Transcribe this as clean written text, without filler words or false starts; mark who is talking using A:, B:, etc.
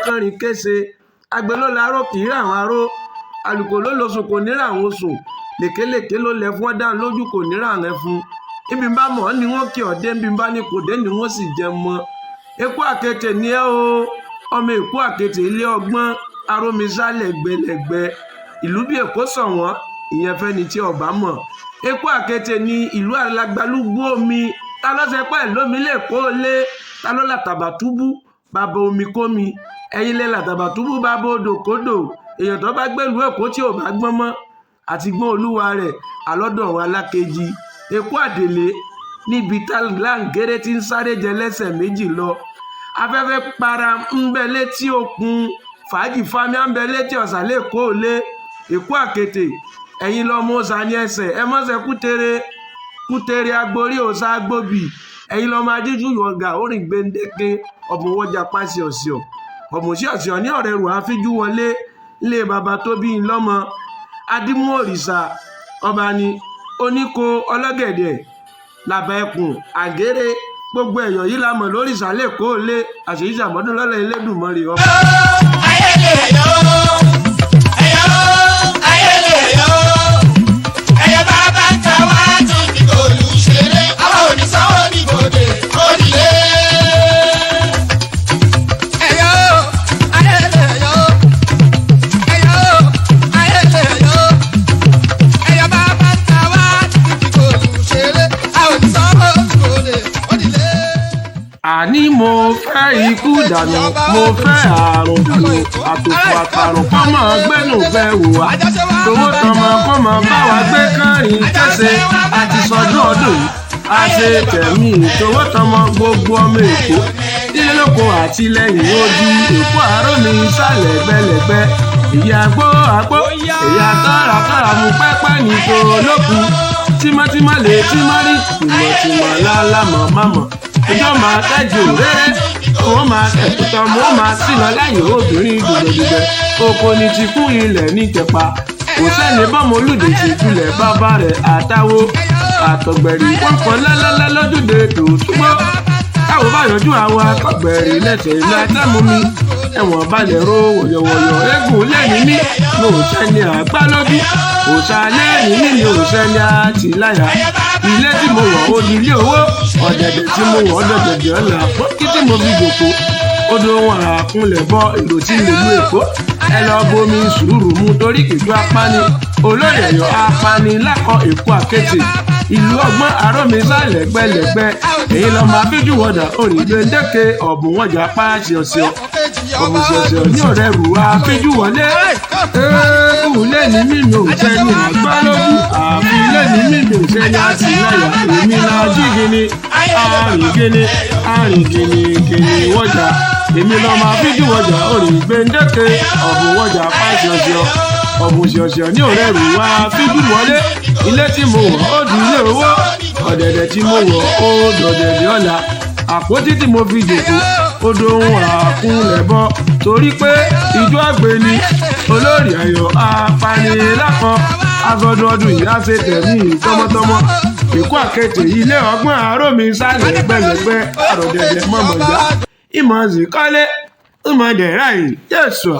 A: kánrin kése agbe ló laró kì í ràwọn aró àlùkò ló lóṣù kò ní ràwọn oṣù lèkélèké ló lẹ fún ọdá lójú kò ní ràwọn ẹfun ibi bá mọ̀ ni wọ́n kí ọ̀dẹ́ ibi bá ní kò dé ni wọ́n sì jẹ mọ́ eku àkété ni ẹ́ o ọmọ èkó àkété ilé ọgbọ́n arómisá lẹ́gbẹ̀lẹ́gbẹ̀ ìlú bí èkó sọ̀wọ́n ìyẹn fẹ́ni tí ọba mọ̀ eku àkété ni ìlú alágbálúgbú omi ta ló ṣe pẹ́ lómi lè kó lé ta ló làtàbàtúbú bàbá omi kómi ẹ̀yin lè làtàbàtúbú bàbá odò kódò èèyàn tó bá gbèlú èkó tí ò bá gbọ́n mọ́ àti gbọ́n olúwa rẹ̀ àlọ́dọ̀ àwọn alákejì eku àdèlé níbi tálángéré tí ń sáré jẹ lẹ́sẹ̀ méjì lọ afẹ́fẹ́ para ń bẹ létí òkun fàájì fámi ń bẹ létí ọ̀sà lè kó lé eku àkété ẹ̀yin lọ́mọ ọ̀sà ní ẹsẹ̀ ẹ mọ́sẹ̀ kútere agborí ọ̀sà agbóbì ẹ̀yin lọ́mọ adíjú yọ̀gà orin gbendeke ọmọ wọ́jà pàṣẹ ọ̀sẹ̀ ọmọ ọ̀sẹ̀ ní ọ̀rẹ́ rù àfíjú wọlé lé bàbá tó bí i lọ́mọ adímú òrìṣà ọba ni oníko ọlọ́gẹ̀dẹ̀ làbà ẹkùn àgéré gbogbo ẹ̀yọ̀ yìí la mọ̀ lórí ìsàlẹ̀ kó lé àṣeyí ṣàmọ́dún lọ́lẹ̀ Elédùmarè ọba. Àní mo fẹ́ ikú dànù mo fẹ́ àrùn dànù àtòkù àtàrùn kọ́mọ gbẹ́nu bẹ́ wò wá tówó tọmọ kọ́mọ bá wa gbé kánrin kése àti sọdún ọdún yìí a ṣe tẹ̀mí tówó tọmọ gbogbo ọmọ èkó ilé lóko àti lẹ́yìn odi èkó àárọ̀ mi sálẹ̀ gbẹlẹ̀gbẹ́ ìyá àgbó ìyá tọ́ra mú pẹ́pẹ́ ní tó lókun tímọ́tímọ́ lè tímọ́rí tìmọ̀tìmọ̀ lálámọ̀ mámọ̀ ọjọ́ máa tẹ́jú rere wọ́n máa tẹ̀kútọ́ wọ́n máa sínà láyé obìnrin dùgbẹ̀dùgbẹ̀ oko ni ti kún ilẹ̀ ní tẹ̀pa kò sẹ́ni bọ́mọ olùdè ti tulẹ̀ bàbá rẹ̀ àtàwọ̀ àtọ̀gbẹ̀rì wọ́n kọ́ lẹ́lẹ́lẹ́ lójúde tòótúgbọ́ káwọ́ bá yanjú àwọn akọ̀gbẹ̀rì lẹ́sẹ̀ ilé atẹ́mu mi ẹ̀wọ̀n balẹ̀ ro wọ̀yọ̀wọ̀yọ̀ eégún lẹ́yìn mi mo ò sẹ́ni àgbá lójú òòṣà lẹ́yìn mi ni òòṣà ni àtìláyà ilé tí mo wọ̀ ó di ilé owó ọ̀dẹ̀dẹ̀ tí mo wọ̀ ọ̀dọ̀dẹ̀dẹ̀ ọ̀là pọ́kí tí mo fi jòkó odò wọn àkúnlẹ̀ bọ èrò tí lè lu èkó ẹ lọ bomi sùúrù mu torí kìjú apani olóyè ẹ̀yọ́ apani lákọ èkó àkété ìlú ọgbọ́n àrọ́mísà lẹ́gbẹ́lẹ́gbẹ́ èyí lọ máa fíjú wọ̀dà òrìgbẹ́ndẹ́kẹ ọ̀bùn wọ̀jà páàṣì ọ̀sẹ̀ ọ̀bùnsọ̀sẹ̀ ní ọ̀rẹ́ rù wá fíjú wọlé ewu lẹ́ni mímu sẹ́ni àgbá lójú àfi lẹ́ni mímu sẹ́ni àtìláyà èmi la jígini àrìngìnì wọ̀jà èmi lọ máa fíjú wọ̀jà òrìgbẹ́ndẹ́kẹ ọ̀bùn wọ̀jà páàṣì ọ̀sẹ̀ ọ̀bùnsọ̀sẹ̀ ní ọ̀rẹ́ rù wá fíjú wọlé ilé tí mo wọ̀ ó di ilé owó ọ̀dẹ̀dẹ̀ tí mo wọ̀ ó dọ̀dẹ̀dẹ̀ ọ̀la àpótí tí mo fi jòkó ó dohun àkúnlẹ̀bọ torí pé ijó àgbẹ̀ ni olórí ayọ̀ apanilákọ agọdún ọdún yìí á ṣe tẹ̀mí tọmọtọmọ èkó àkété ilé ọgbọ́n àrọ́mísà lẹ́gbẹ̀lẹ́gbẹ́ àròdẹ̀dẹ̀ mọ̀mọ̀já ìmọ̀ sí kọ́lé ìmọ̀ dẹ̀ráyè yẹ̀sùà.